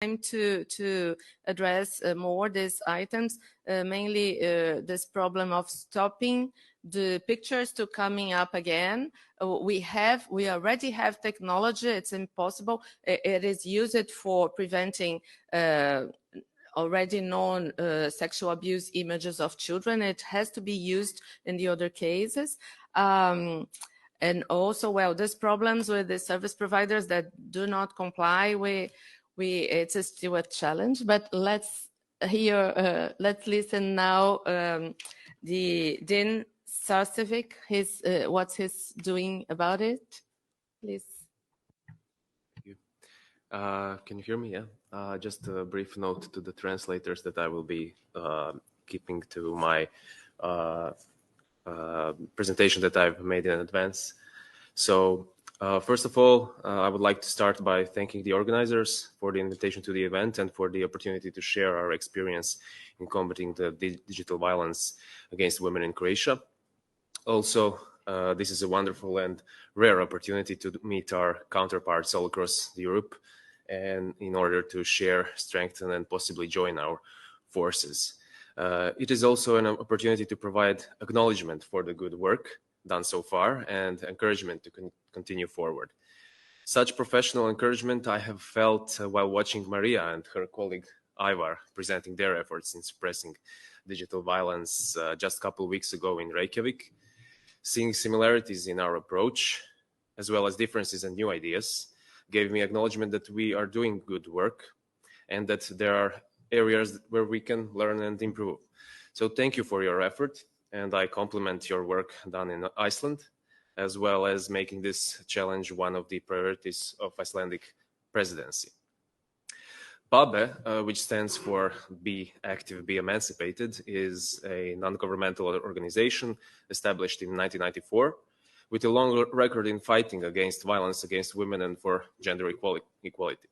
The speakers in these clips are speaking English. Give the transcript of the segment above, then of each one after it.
to address more these items, mainly this problem of stopping the pictures to coming up again. We already have technology. It's impossible. It is used for preventing already known sexual abuse images of children. It has to be used in the other cases. And also, well, there's problems with the service providers that do not comply. It's still a challenge, but let's listen now the Dean Sarcevic, what he's doing about it, please. Thank you. Can you hear me? Yeah. Just a brief note to the translators that I will be keeping to my presentation that I've made in advance. So first of all, I would like to start by thanking the organizers for the invitation to the event and for the opportunity to share our experience in combating the digital violence against women in Croatia. Also, this is a wonderful and rare opportunity to meet our counterparts all across Europe, and in order to share, strengthen, and possibly join our forces. It is also an opportunity to provide acknowledgement for the good work done so far and encouragement to continue forward. Such professional encouragement I have felt while watching Maria and her colleague Ivar presenting their efforts in suppressing digital violence just a couple of weeks ago in Reykjavik. Seeing similarities in our approach, as well as differences and new ideas, gave me acknowledgement that we are doing good work and that there are areas where we can learn and improve. So thank you for your effort, and I compliment your work done in Iceland, as well as making this challenge one of the priorities of Icelandic presidency. PABE, which stands for Be Active, Be Emancipated, is a non-governmental organization established in 1994 with a long record in fighting against violence against women and for gender equality.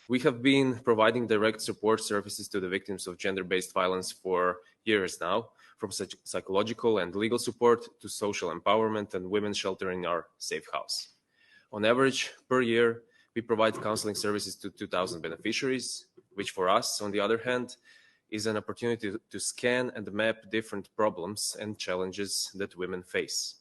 We have been providing direct support services to the victims of gender-based violence for years now, from psychological and legal support to social empowerment and women's shelter in our safe house. On average, per year, we provide counseling services to 2,000 beneficiaries, which for us, on the other hand, is an opportunity to scan and map different problems and challenges that women face.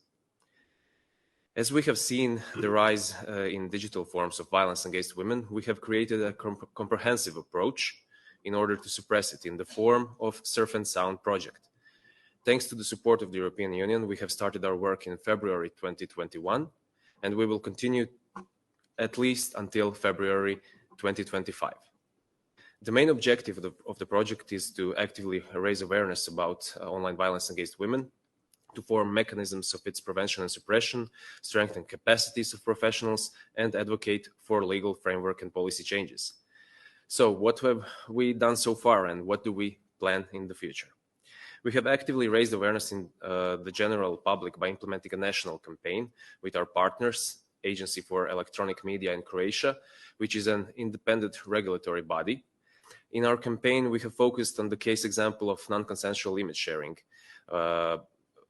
As we have seen the rise in digital forms of violence against women, we have created a comprehensive approach in order to suppress it in the form of Surf and Sound project. Thanks to the support of the European Union, we have started our work in February 2021, and we will continue at least until February 2025. The main objective of the project is to actively raise awareness about online violence against women, to form mechanisms of its prevention and suppression, strengthen capacities of professionals, and advocate for legal framework and policy changes. So what have we done so far, and what do we plan in the future? We have actively raised awareness in the general public by implementing a national campaign with our partners, Agency for Electronic Media in Croatia, which is an independent regulatory body. In our campaign, we have focused on the case example of non-consensual image sharing,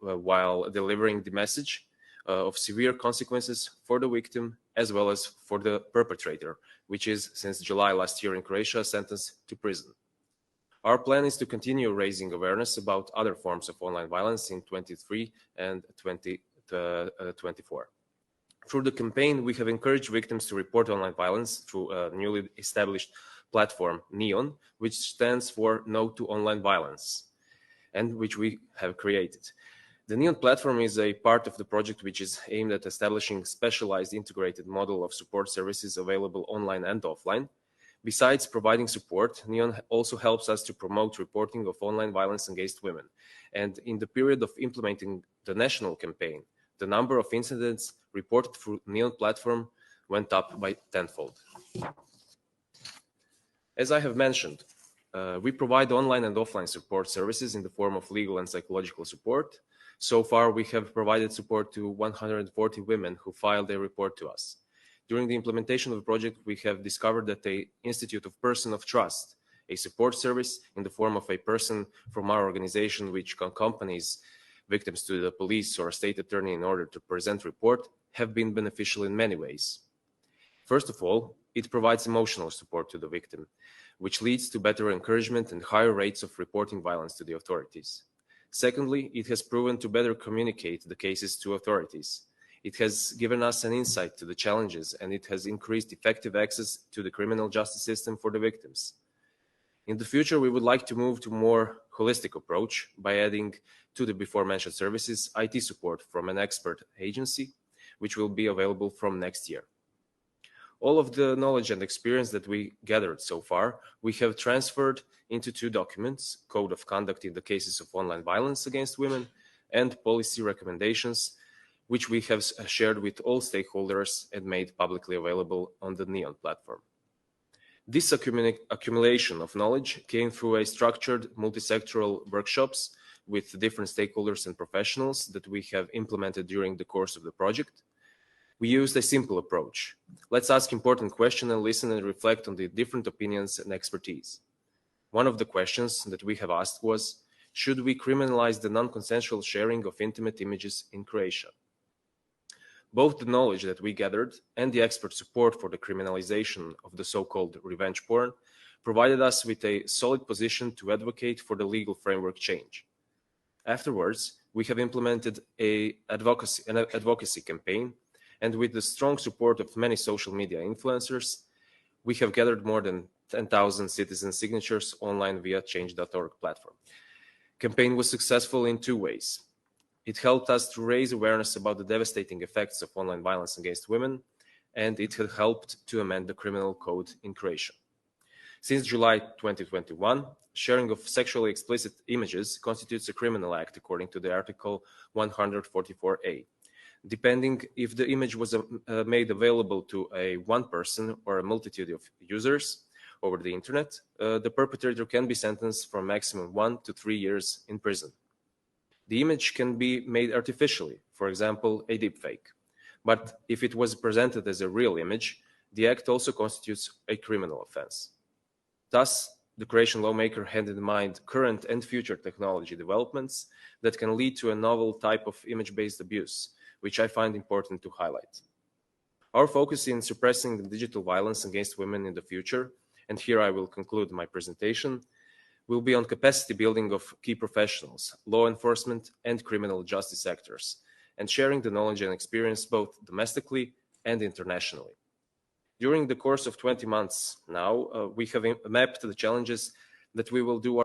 while delivering the message of severe consequences for the victim as well as for the perpetrator, which is, since July last year in Croatia, sentenced to prison. Our plan is to continue raising awareness about other forms of online violence in 2023 and 2024. Through the campaign, we have encouraged victims to report online violence through a newly established platform, NEON, which stands for No to Online Violence, and which we have created. The NEON platform is a part of the project which is aimed at establishing specialized integrated model of support services available online and offline. Besides providing support, NEON also helps us to promote reporting of online violence against women. And in the period of implementing the national campaign, the number of incidents reported through NEON platform went up by tenfold. As I have mentioned, we provide online and offline support services in the form of legal and psychological support. So far, we have provided support to 140 women who filed a report to us. During the implementation of the project, we have discovered that the Institute of Person of Trust, a support service in the form of a person from our organization which accompanies victims to the police or state attorney in order to present report, have been beneficial in many ways. First of all, it provides emotional support to the victim, which leads to better encouragement and higher rates of reporting violence to the authorities. Secondly, it has proven to better communicate the cases to authorities. It has given us an insight to the challenges, and it has increased effective access to the criminal justice system for the victims. In the future, we would like to move to a more holistic approach by adding to the before-mentioned services IT support from an expert agency, which will be available from next year. All of the knowledge and experience that we gathered so far, we have transferred into 2 documents, Code of Conduct in the cases of online violence against women and policy recommendations, which we have shared with all stakeholders and made publicly available on the NEON platform. This accumulation of knowledge came through a structured multi-sectoral workshops with different stakeholders and professionals that we have implemented during the course of the project. We used a simple approach. Let's ask important questions and listen and reflect on the different opinions and expertise. One of the questions that we have asked was, should we criminalize the non-consensual sharing of intimate images in Croatia? Both the knowledge that we gathered and the expert support for the criminalization of the so-called revenge porn provided us with a solid position to advocate for the legal framework change. Afterwards, we have implemented an advocacy campaign, and with the strong support of many social media influencers, we have gathered more than 10,000 citizen signatures online via change.org platform. Campaign was successful in 2 ways. It helped us to raise awareness about the devastating effects of online violence against women, and it had helped to amend the criminal code in Croatia. Since July 2021, sharing of sexually explicit images constitutes a criminal act according to the Article 144A. Depending if the image was made available to one person or a multitude of users over the internet, the perpetrator can be sentenced for maximum 1 to 3 years in prison. The image can be made artificially, for example, a deepfake. But if it was presented as a real image, the act also constitutes a criminal offense. Thus, the Croatian lawmaker had in mind current and future technology developments that can lead to a novel type of image-based abuse, which I find important to highlight. Our focus in suppressing the digital violence against women in the future, and here I will conclude my presentation, will be on capacity building of key professionals, law enforcement and criminal justice actors, and sharing the knowledge and experience both domestically and internationally. During the course of 20 months now, we have mapped the challenges that we will do